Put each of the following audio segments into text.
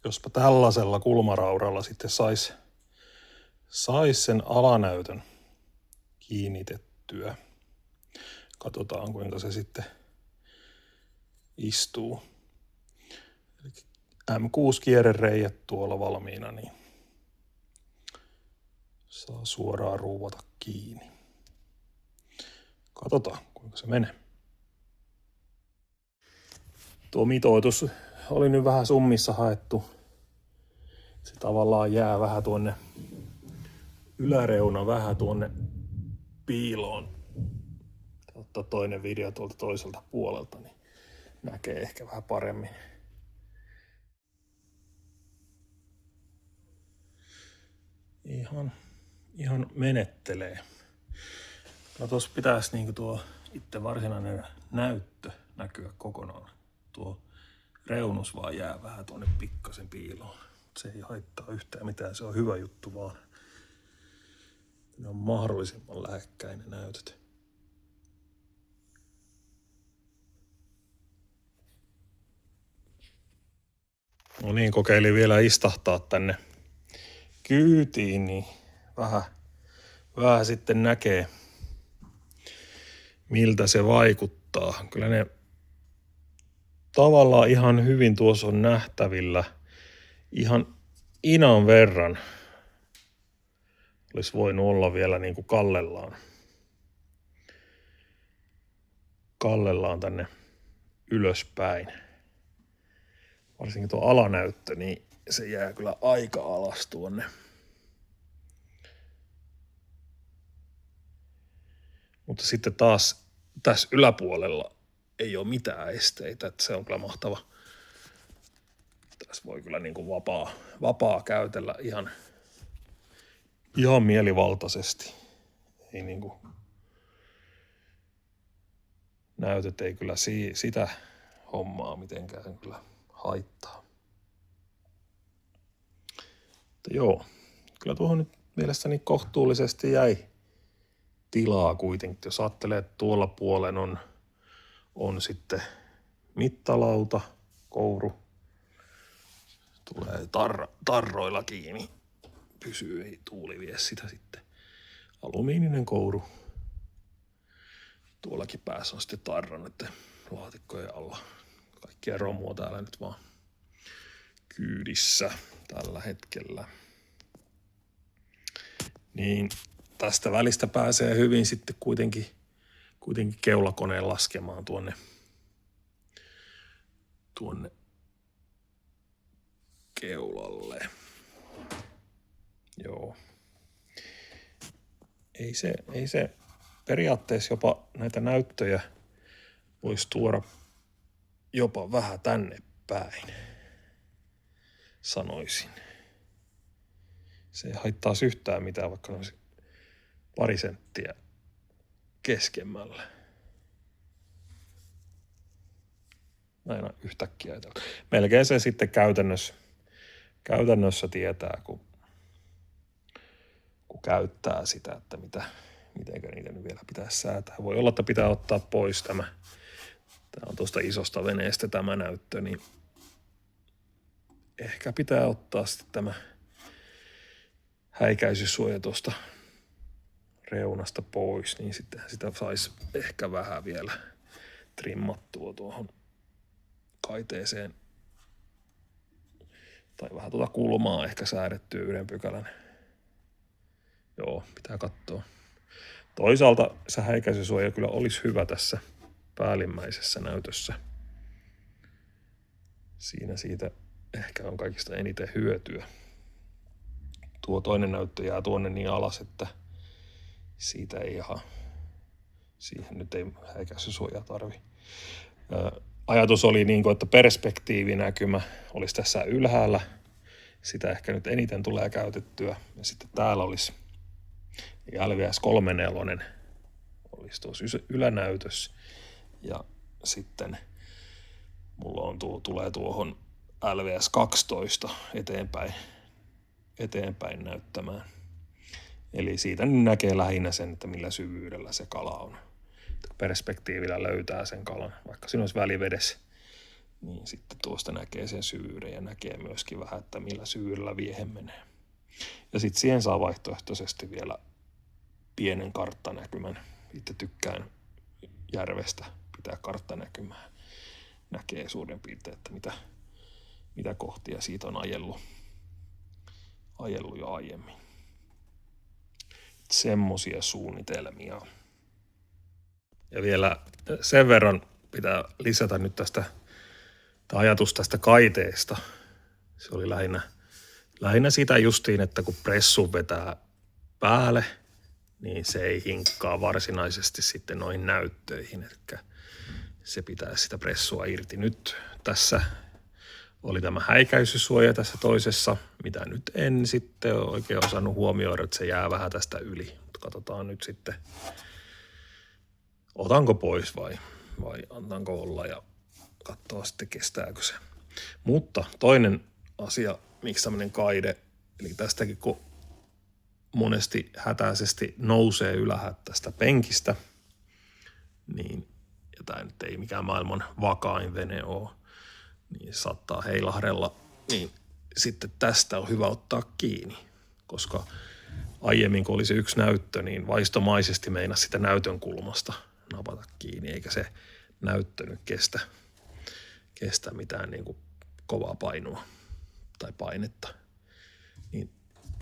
jospa tällaisella kulmarauralla sitten sais sen alanäytön kiinnitettyä. Katsotaan kuinka se sitten istuu. Eli M6 kierrereijät tuolla valmiina, niin saa suoraan ruuvata kiinni. Katsotaan kuinka se menee. Tuo mitoitus oli nyt vähän summissa haettu. Se tavallaan jää vähän tuonne yläreuna vähän tuonne piiloon. Ottaa toinen video tuolta toiselta puolelta, niin näkee ehkä vähän paremmin. Ihan menettelee. No tossa pitäisi niinku tuo itse varsinainen näyttö näkyä kokonaan. Tuo reunus vaan jää vähän tuonne pikkasen piiloon. Se ei haittaa yhtään mitään, se on hyvä juttu vaan. Ne on mahdollisimman lähekkäin ne näytöt. No niin, kokeilin vielä istahtaa tänne kyytiin, niin vähän sitten näkee, miltä se vaikuttaa. Kyllä ne tavallaan ihan hyvin tuossa on nähtävillä. Ihan inan verran olisi voinut olla vielä niin kuin kallellaan tänne ylöspäin. Varsinkin tuo alanäyttö, niin se jää kyllä aika alas tuonne. Mutta sitten taas tässä yläpuolella ei ole mitään esteitä, että se on kyllä mahtava. Tässä voi kyllä niin kuin vapaa käytellä ihan mielivaltaisesti. Ei niin kuin, näytöt ei kyllä sitä hommaa mitenkään kyllä haittaa. Mutta joo, kyllä tuohon nyt mielestäni kohtuullisesti jäi tilaa kuitenkin. Jos ajattelee, että tuolla puolen on sitten mittalauta, kouru, tulee tarroilla kiinni, pysyy, ei tuuli vie sitä sitten. Alumiininen kouru. Tuollakin päässä on sitten tarra näiden laatikkojen alla. Kaikkia romua täällä nyt vaan kyydissä tällä hetkellä. Niin tästä välistä pääsee hyvin sitten kuitenkin keulakoneen laskemaan tuonne keulalle. Joo. Ei se periaatteessa jopa näitä näyttöjä voisi tuoda jopa vähän tänne päin, sanoisin. Se ei haittaisi yhtään mitään, vaikka olisi pari senttiä keskemmällä. Aina yhtäkkiä. Melkein se sitten käytännössä tietää, kun käyttää sitä, että mitenkä niitä nyt vielä pitäisi säätää. Voi olla, että pitää ottaa pois tämä on tuosta isosta veneestä tämä näyttö, niin ehkä pitää ottaa sitten tämä häikäisysuoja tuosta reunasta pois, niin sitten sitä saisi ehkä vähän vielä trimmattua tuohon kaiteeseen. Tai vähän tuota kulmaa ehkä säädettyä 1 pykälän. Joo, pitää katsoa. Toisaalta se häikäisysuoja kyllä olisi hyvä tässä päällimmäisessä näytössä. Siinä siitä ehkä on kaikista eniten hyötyä. Tuo toinen näyttö jää tuonne niin alas, että siitä ei siihen nyt ei häikäisysuojaa tarvi. Ajatus oli niin kuin, että perspektiivinäkymä olisi tässä ylhäällä. Sitä ehkä nyt eniten tulee käytettyä. Ja sitten täällä olisi LVS 34 olisi tuossa ylänäytös. Ja sitten mulla tulee tuohon LVS 12 eteenpäin näyttämään. Eli siitä näkee lähinnä sen, että millä syvyydellä se kala on. Perspektiivillä löytää sen kalan, vaikka siinä olisi välivedessä. niin sitten tuosta näkee sen syvyyden ja näkee myöskin vähän, että millä syvyydellä viehe menee. Ja sitten siihen saa vaihtoehtoisesti vielä pienen karttanäkymän. Itse tykkään järvestä pitää karttanäkymää. Näkee suurin piirtein, että mitä kohtia siitä on ajellut jo aiemmin. Semmoisia suunnitelmia. Ja vielä sen verran pitää lisätä nyt tämä ajatus tästä kaiteesta. Se oli lähinnä sitä justiin, että kun pressu vetää päälle, niin se ei hinkkaa varsinaisesti sitten noihin näyttöihin. Eli se pitää sitä pressua irti. Nyt tässä oli tämä häikäisysuoja tässä toisessa, mitä nyt en sitten oikein osannut huomioida, että se jää vähän tästä yli. Mutta katsotaan nyt sitten, otanko pois vai antanko olla ja katsoa sitten kestääkö se. Mutta toinen asia, miksi tämmöinen kaide, eli tästäkin kun monesti hätäisesti nousee ylhäältä tästä penkistä, niin, ja tämä nyt ei mikään maailman vakain vene ole, niin saattaa heilahdella, niin sitten tästä on hyvä ottaa kiinni, koska aiemmin kun oli se yksi näyttö, niin vaistomaisesti meinasi sitä näytön kulmasta napata kiinni, eikä se näyttö nyt kestä mitään niin kuin kovaa painoa tai painetta. Niin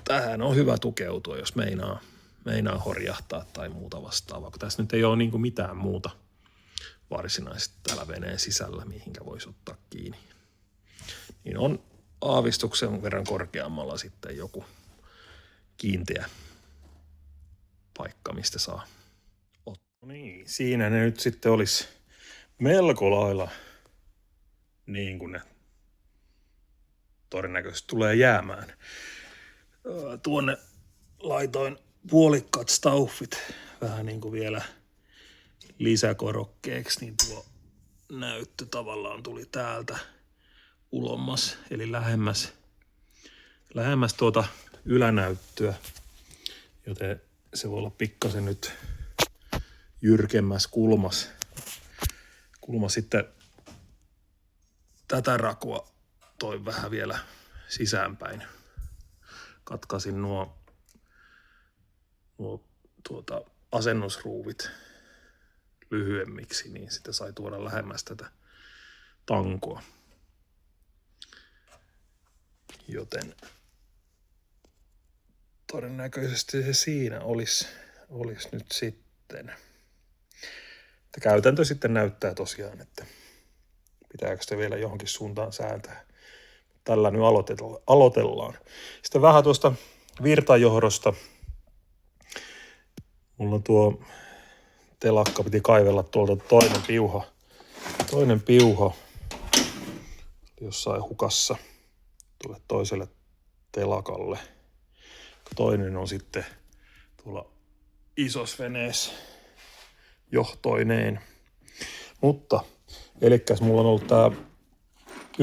tähän on hyvä tukeutua, jos meinaa horjahtaa tai muuta vastaavaa, kun tässä nyt ei ole niin kuin mitään muuta varsinaisesti täällä veneen sisällä, mihinkä voisi ottaa kiinni. Niin on aavistuksen verran korkeammalla sitten joku kiinteä paikka, mistä saa ottaa. No niin, siinä ne nyt sitten olisi melko lailla niin kuin ne todennäköisesti tulee jäämään. Tuonne laitoin puolikkaat stauffit vähän niin kuin vielä lisäkorokkeeksi, niin tuo näyttö tavallaan tuli täältä ulommas, eli lähemmäs tuota ylänäyttöä, joten se voi olla pikkasen nyt jyrkemmäs kulmas sitten tätä rakua toi vähän vielä sisäänpäin. Katkaisin nuo asennusruuvit lyhyemmiksi, niin sitä sai tuoda lähemmäs tätä tankoa. Joten todennäköisesti se siinä olisi nyt sitten. Että käytäntö sitten näyttää tosiaan, että pitääkö sitä vielä johonkin suuntaan sääntää. Tällä nyt aloitellaan. Sitten vähän tuosta virtajohdosta. Mulla on tuo telakka, piti kaivella tuolta toinen piuha jossain hukassa tuolle toiselle telakalle. Toinen on sitten tuolla isossa veneessä johtoineen. Mutta elikkäs mulla on ollut tää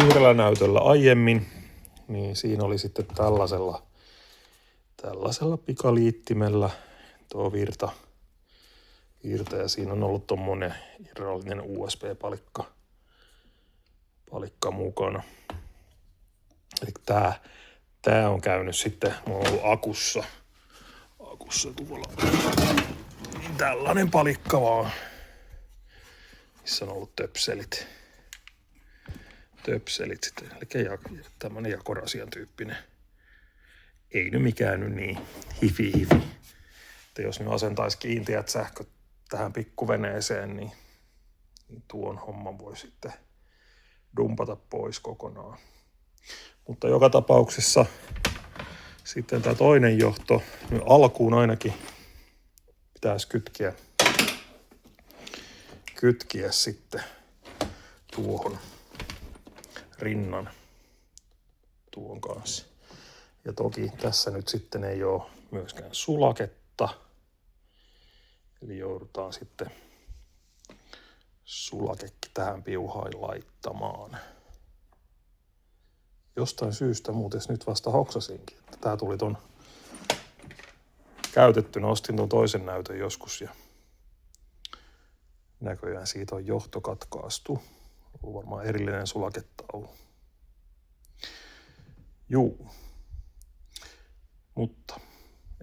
yhdellä näytöllä aiemmin, niin siinä oli sitten tällaisella pikaliittimellä tuo virta ja siinä on ollut tommonen irrallinen USB-palikka mukana. Eli tää on käynyt sitten, mulla on ollut akussa tuolla tällainen palikka vaan, missä on ollut töpselit sitten, eli tämmönen jakorasian tyyppinen. Ei nyt mikään nyt niin hifi. Että jos nyt asentaisi kiinteät sähköt tähän pikkuveneeseen, niin tuon homman voi sitten dumpata pois kokonaan. Mutta joka tapauksessa sitten tämä toinen johto, nyt alkuun ainakin pitäisi kytkiä sitten tuohon rinnan tuon kanssa. Ja toki tässä nyt sitten ei ole myöskään sulaketta. Eli joudutaan sitten sulakekki tähän piuhaan laittamaan. Jostain syystä muuten nyt vasta hoksasinkin, että tää tuli ton käytettynä. Ostin ton toisen näytön joskus ja näköjään siitä on johto katkaistu. On varmaan erillinen sulaketaulu. Juu. Mutta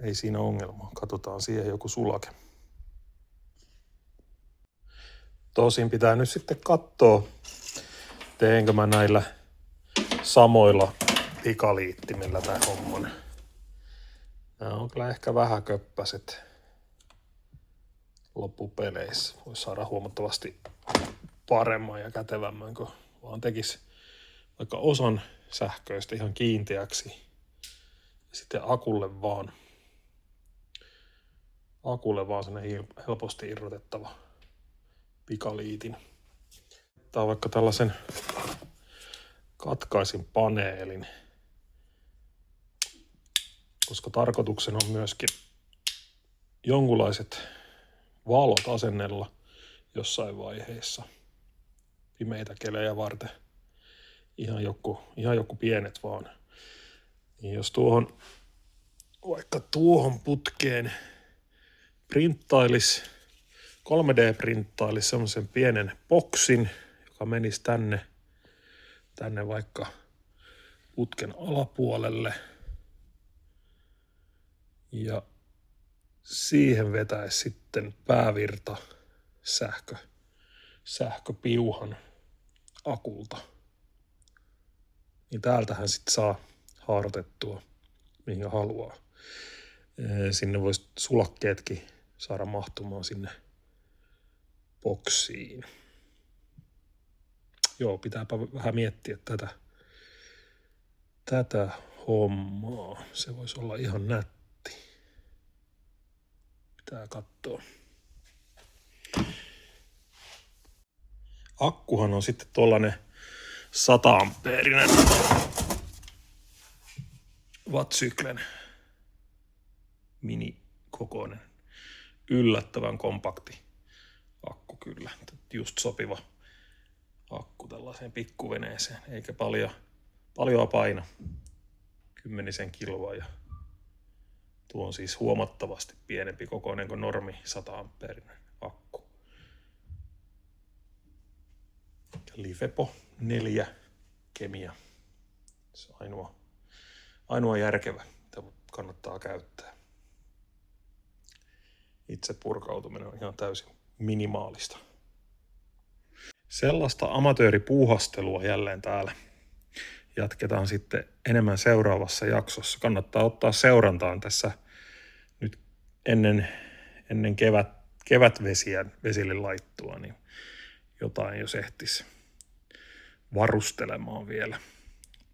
ei siinä ongelmaa. Katsotaan siihen joku sulake. Tosin pitää nyt sitten katsoa, teenkö mä näillä samoilla pikaliittimillä tää homman. Nämä on kyllä ehkä vähän köppäset loppupeleissä. Voisi saada huomattavasti paremman ja kätevämmän, kun vaan tekisi vaikka osan sähköistä ihan kiinteäksi. Ja sitten akulle vaan sellainen helposti irrotettava pikaliitin. Tää on vaikka tällaisen katkaisin paneelin, koska tarkoituksena on myöskin jonkunlaiset valot asennella jossain vaiheessa pimeitä kelejä varten. Ihan joku pienet vaan. Niin jos vaikka tuohon putkeen printtailis, 3D-printtailis semmoisen pienen boksin, joka menisi tänne vaikka putken alapuolelle. Ja siihen vetäisi sitten päävirta sähköpiuhan akulta. Niin täältähän sitten saa haarotettua mihin haluaa. Sinne voisi sulakkeetkin saada mahtumaan sinne boksiin. Joo, pitääpä vähän miettiä tätä hommaa. Se voisi olla ihan nätti. Pitää katsoa. Akkuhan on sitten tollanen 100 ampeerinen Watt-syklen minikokoinen, yllättävän kompakti akku kyllä. Just sopiva akku tällaiseen pikkuveneeseen, eikä paljon paina, 10 kiloa, ja tuo on siis huomattavasti pienempi kokoinen kuin normi 100 ampeerinen akku. Liveppo 4 kemia, se on ainoa järkevä, mitä kannattaa käyttää. Itse purkautuminen on ihan täysin minimaalista. Sellaista amatööripuuhastelua jälleen täällä. Jatketaan sitten enemmän seuraavassa jaksossa. Kannattaa ottaa seurantaan tässä nyt ennen vesille laittua, niin jotain jos ehtisi varustelemaan vielä.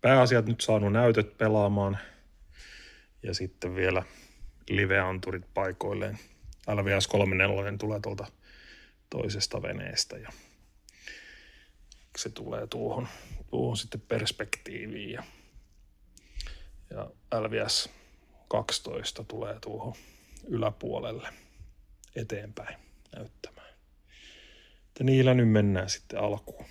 Pääasiat nyt saanut näytöt pelaamaan ja sitten vielä live-anturit paikoilleen. LVS 34 tulee tuolta toisesta veneestä ja se tulee tuohon sitten perspektiiviin ja LVS 12 tulee tuohon yläpuolelle eteenpäin näyttämään. Että niillä nyt mennään sitten alkuun.